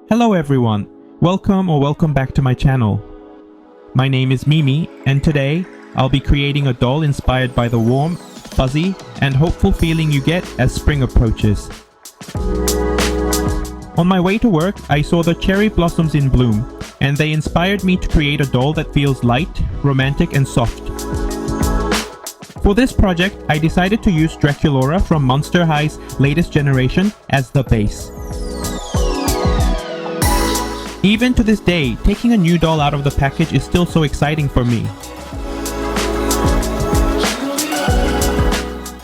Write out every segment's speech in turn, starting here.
Hello everyone, welcome back to my channel. My name is Mimi, and today I'll be creating a doll inspired by the warm, fuzzy, and hopeful feeling you get as spring approaches. On my way to work, I saw the cherry blossoms in bloom, and they inspired me to create a doll that feels light, romantic, and soft. For this project, I decided to use Draculaura from Monster High's latest generation as the base. Even to this day, taking a new doll out of the package is still so exciting for me.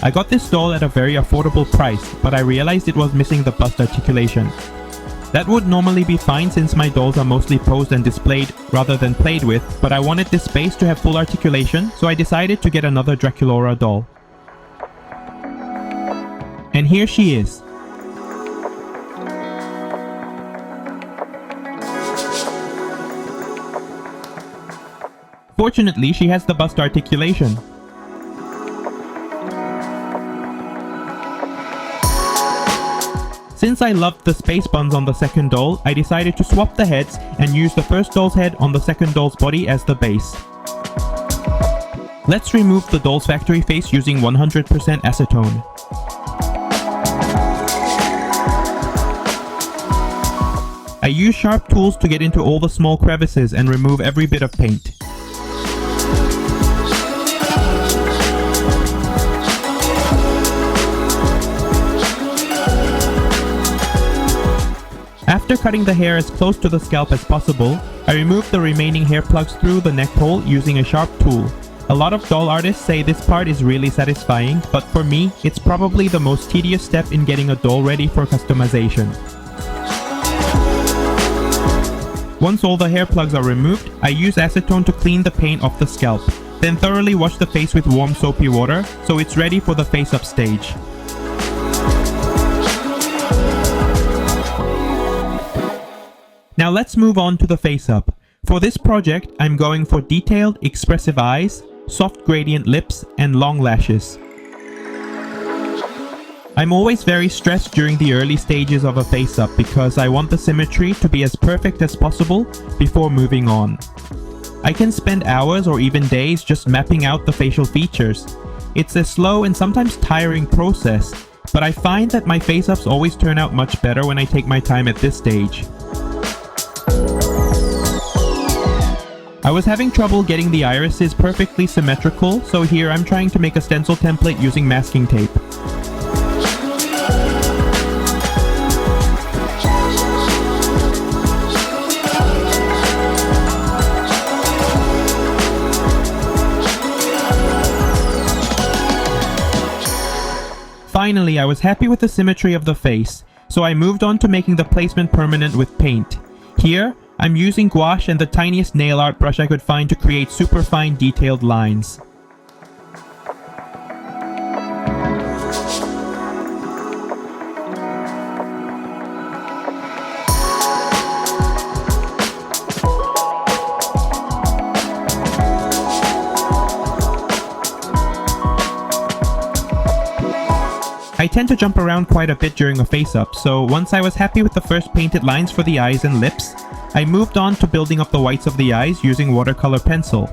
I got this doll at a very affordable price, but I realized it was missing the bust articulation. That would normally be fine since my dolls are mostly posed and displayed rather than played with, but I wanted this base to have full articulation, so I decided to get another Draculaura doll. And here she is. Fortunately, she has the bust articulation. Since I loved the space buns on the second doll, I decided to swap the heads and use the first doll's head on the second doll's body as the base. Let's remove the doll's factory face using 100% acetone. I use sharp tools to get into all the small crevices and remove every bit of paint. After cutting the hair as close to the scalp as possible, I removed the remaining hair plugs through the neck hole using a sharp tool. A lot of doll artists say this part is really satisfying, but for me, it's probably the most tedious step in getting a doll ready for customization. Once all the hair plugs are removed, I use acetone to clean the paint off the scalp, then thoroughly wash the face with warm soapy water so it's ready for the face-up stage. Now let's move on to the face-up. For this project, I'm going for detailed, expressive eyes, soft gradient lips, and long lashes. I'm always very stressed during the early stages of a face-up because I want the symmetry to be as perfect as possible before moving on. I can spend hours or even days just mapping out the facial features. It's a slow and sometimes tiring process, but I find that my face-ups always turn out much better when I take my time at this stage. I was having trouble getting the irises perfectly symmetrical, so here I'm trying to make a stencil template using masking tape. Finally, I was happy with the symmetry of the face, so I moved on to making the placement permanent with paint. Here, I'm using gouache and the tiniest nail art brush I could find to create super fine detailed lines. I tend to jump around quite a bit during a face-up, so once I was happy with the first painted lines for the eyes and lips, I moved on to building up the whites of the eyes using watercolor pencil.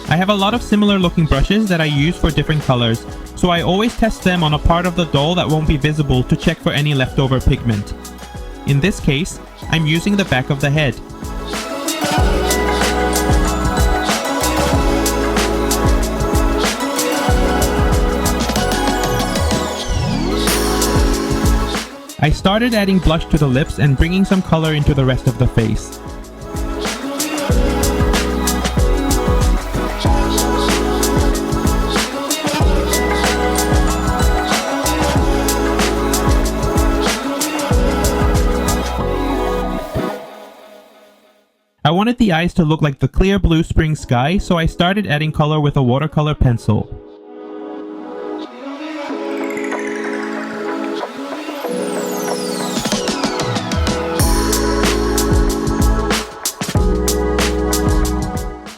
I have a lot of similar looking brushes that I use for different colors, so I always test them on a part of the doll that won't be visible to check for any leftover pigment. In this case, I'm using the back of the head. I started adding blush to the lips and bringing some color into the rest of the face. I wanted the eyes to look like the clear blue spring sky, so I started adding color with a watercolor pencil.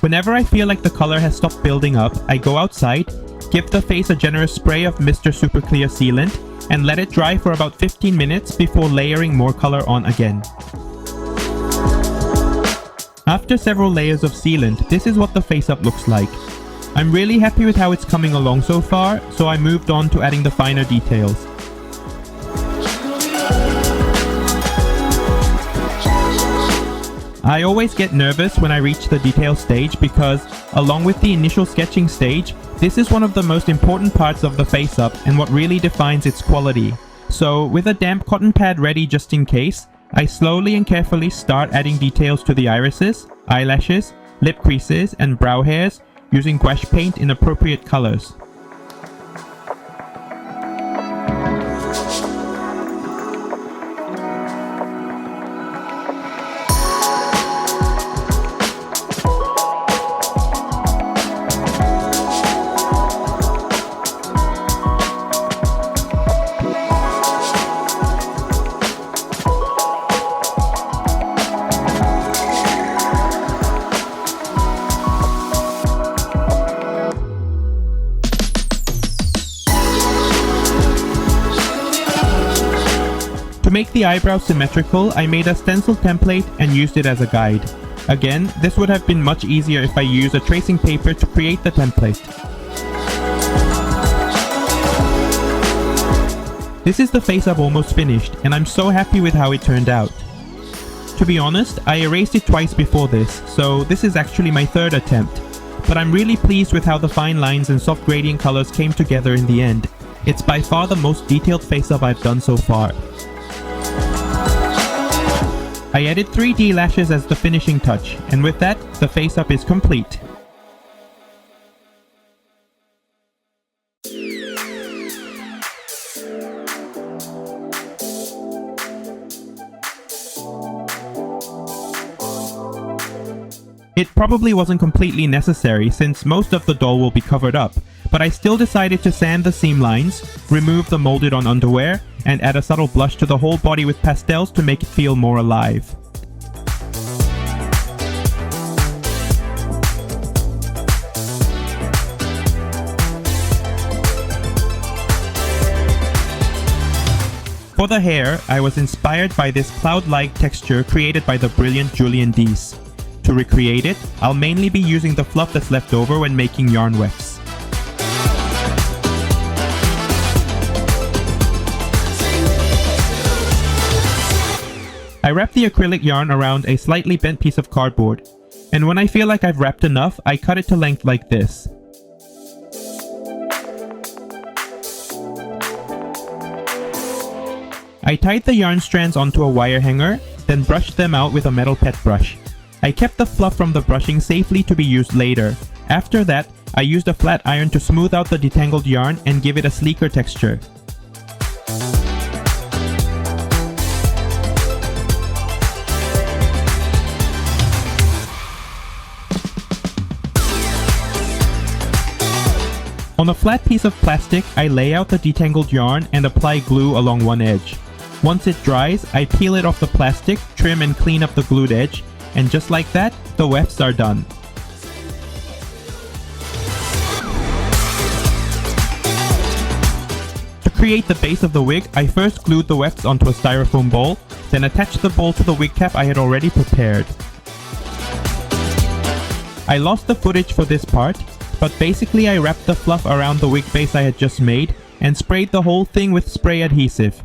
Whenever I feel like the color has stopped building up, I go outside, give the face a generous spray of Mr. Super Clear sealant and let it dry for about 15 minutes before layering more color on again. After several layers of sealant, this is what the face up looks like. I'm really happy with how it's coming along so far, so I moved on to adding the finer details. I always get nervous when I reach the detail stage because, along with the initial sketching stage, this is one of the most important parts of the face up and what really defines its quality. So, with a damp cotton pad ready just in case, I slowly and carefully start adding details to the irises, eyelashes, lip creases, and brow hairs using gouache paint in appropriate colors. To make the eyebrows symmetrical, I made a stencil template and used it as a guide. Again, this would have been much easier if I used a tracing paper to create the template. This is the face up almost finished, and I'm so happy with how it turned out. To be honest, I erased it twice before this, so this is actually my third attempt. But I'm really pleased with how the fine lines and soft gradient colors came together in the end. It's by far the most detailed face up I've done so far. I added 3D lashes as the finishing touch, and with that, the face up is complete. It probably wasn't completely necessary since most of the doll will be covered up, but I still decided to sand the seam lines, remove the molded on underwear, and add a subtle blush to the whole body with pastels to make it feel more alive. For the hair, I was inspired by this cloud-like texture created by the brilliant Julien. To recreate it, I'll mainly be using the fluff that's left over when making yarn wefts. I wrap the acrylic yarn around a slightly bent piece of cardboard, and when I feel like I've wrapped enough, I cut it to length like this. I tied the yarn strands onto a wire hanger, then brushed them out with a metal pet brush. I kept the fluff from the brushing safely to be used later. After that, I used a flat iron to smooth out the detangled yarn and give it a sleeker texture. On a flat piece of plastic, I lay out the detangled yarn and apply glue along one edge. Once it dries, I peel it off the plastic, trim and clean up the glued edge, and just like that, the wefts are done. To create the base of the wig, I first glued the wefts onto a styrofoam bowl, then attached the bowl to the wig cap I had already prepared. I lost the footage for this part, but basically I wrapped the fluff around the wig base I had just made and sprayed the whole thing with spray adhesive.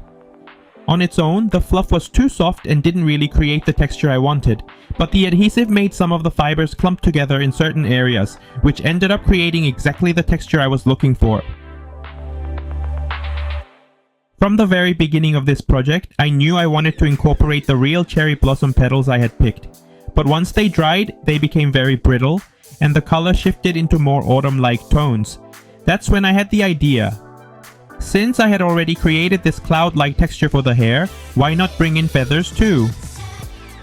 On its own, the fluff was too soft and didn't really create the texture I wanted, but the adhesive made some of the fibers clump together in certain areas, which ended up creating exactly the texture I was looking for. From the very beginning of this project, I knew I wanted to incorporate the real cherry blossom petals I had picked, but once they dried, they became very brittle, and the color shifted into more autumn-like tones. That's when I had the idea. Since I had already created this cloud-like texture for the hair, why not bring in feathers too?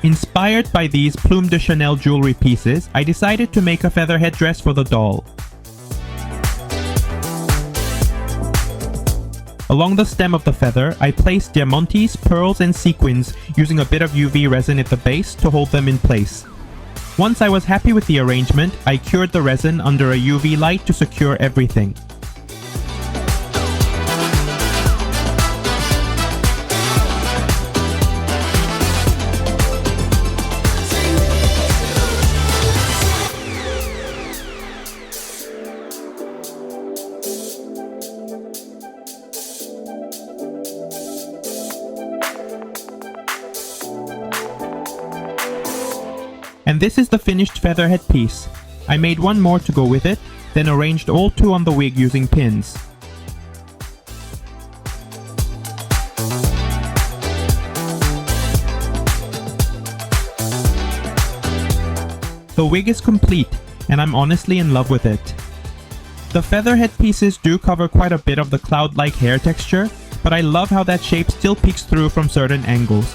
Inspired by these Plume de Chanel jewelry pieces, I decided to make a feather headdress for the doll. Along the stem of the feather, I placed diamantes, pearls and sequins using a bit of UV resin at the base to hold them in place. Once I was happy with the arrangement, I cured the resin under a UV light to secure everything. this is the finished feather headpiece. I made one more to go with it, then arranged all 2 on the wig using pins. The wig is complete, and I'm honestly in love with it. The feather headpieces do cover quite a bit of the cloud-like hair texture, but I love how that shape still peeks through from certain angles.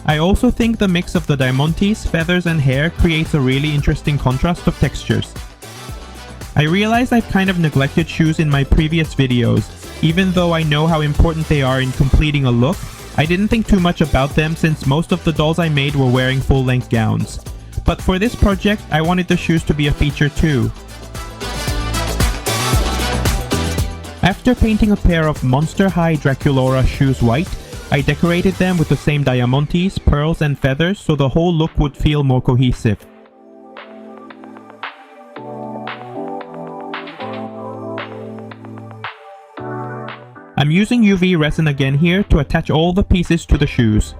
I also think the mix of the diamantes, feathers and hair creates a really interesting contrast of textures. I realize I've kind of neglected shoes in my previous videos. Even though I know how important they are in completing a look, I didn't think too much about them since most of the dolls I made were wearing full-length gowns. But for this project, I wanted the shoes to be a feature too. After painting a pair of Monster High Draculaura shoes white, I decorated them with the same diamantes, pearls and feathers so the whole look would feel more cohesive. I'm using UV resin again here to attach all the pieces to the shoes.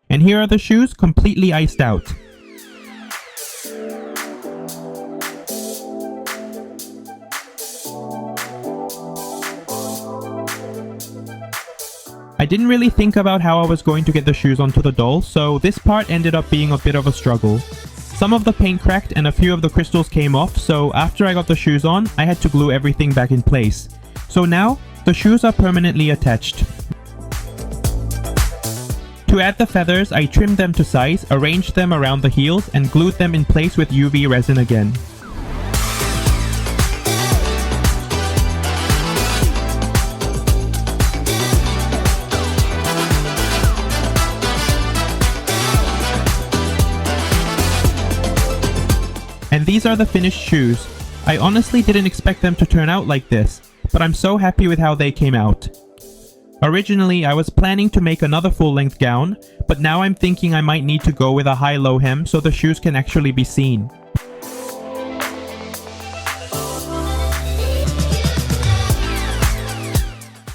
And here are the shoes completely iced out. I didn't really think about how I was going to get the shoes onto the doll, so this part ended up being a bit of a struggle. Some of the paint cracked and a few of the crystals came off, so after I got the shoes on, I had to glue everything back in place. So now, the shoes are permanently attached. To add the feathers, I trimmed them to size, arranged them around the heels, and glued them in place with UV resin again. And these are the finished shoes. I honestly didn't expect them to turn out like this, but I'm so happy with how they came out. Originally, I was planning to make another full-length gown, but now I'm thinking I might need to go with a high-low hem so the shoes can actually be seen.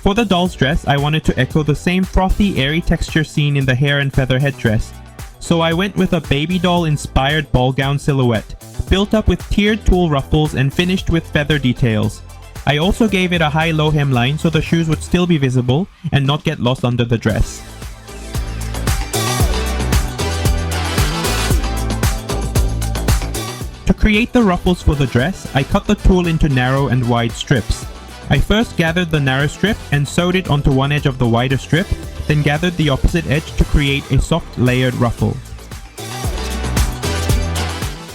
For the doll's dress, I wanted to echo the same frothy, airy texture seen in the hair and feather headdress. So I went with a baby doll inspired ball gown silhouette, built up with tiered tulle ruffles and finished with feather details. I also gave it a high-low hemline so the shoes would still be visible and not get lost under the dress. To create the ruffles for the dress, I cut the tulle into narrow and wide strips. I first gathered the narrow strip and sewed it onto one edge of the wider strip, then gathered the opposite edge to create a soft layered ruffle.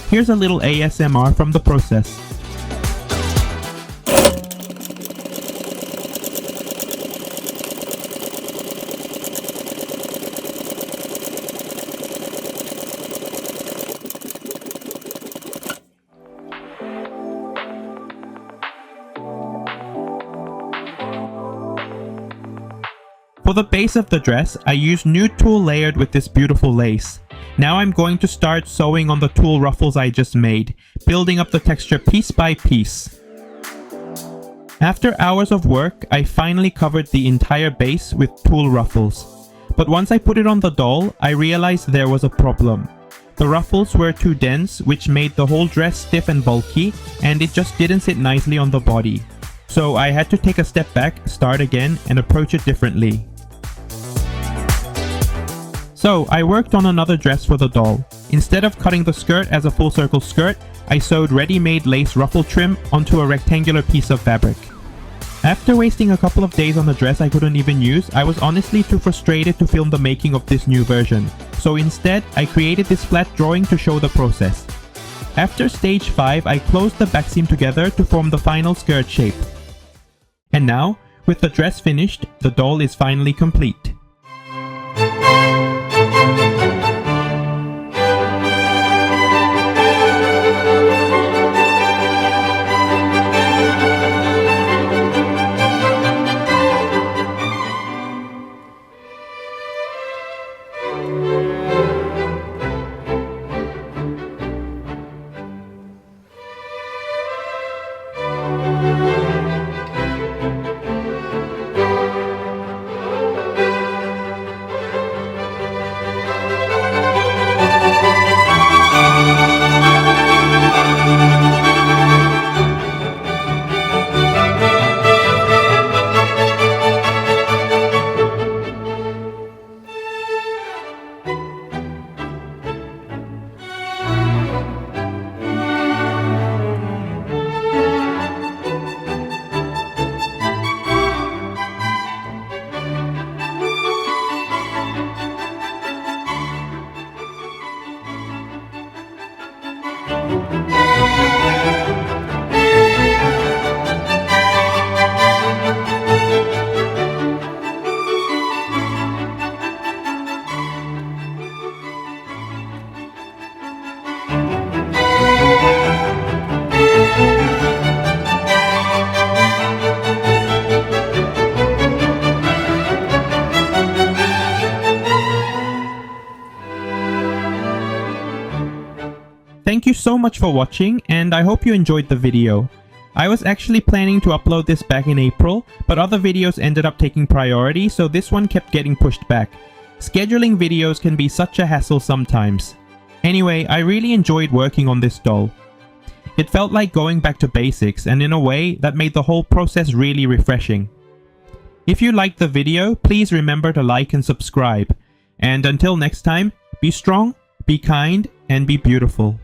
Here's a little ASMR from the process. For the base of the dress, I used new tulle layered with this beautiful lace. Now I'm going to start sewing on the tulle ruffles I just made, building up the texture piece by piece. After hours of work, I finally covered the entire base with tulle ruffles. But once I put it on the doll, I realized there was a problem. The ruffles were too dense, which made the whole dress stiff and bulky, and it just didn't sit nicely on the body. So I had to take a step back, start again, and approach it differently. So I worked on another dress for the doll. Instead of cutting the skirt as a full circle skirt, I sewed ready-made lace ruffle trim onto a rectangular piece of fabric. After wasting a couple of days on a dress I couldn't even use, I was honestly too frustrated to film the making of this new version. So instead, I created this flat drawing to show the process. After stage 5, I closed the back seam together to form the final skirt shape. And now, with the dress finished, the doll is finally complete. so much for watching, and I hope you enjoyed the video. I was actually planning to upload this back in April, but other videos ended up taking priority, so this one kept getting pushed back. Scheduling videos can be such a hassle sometimes. Anyway, I really enjoyed working on this doll. It felt like going back to basics, and in a way, that made the whole process really refreshing. If you liked the video, please remember to like and subscribe. And until next time, be strong, be kind, and be beautiful.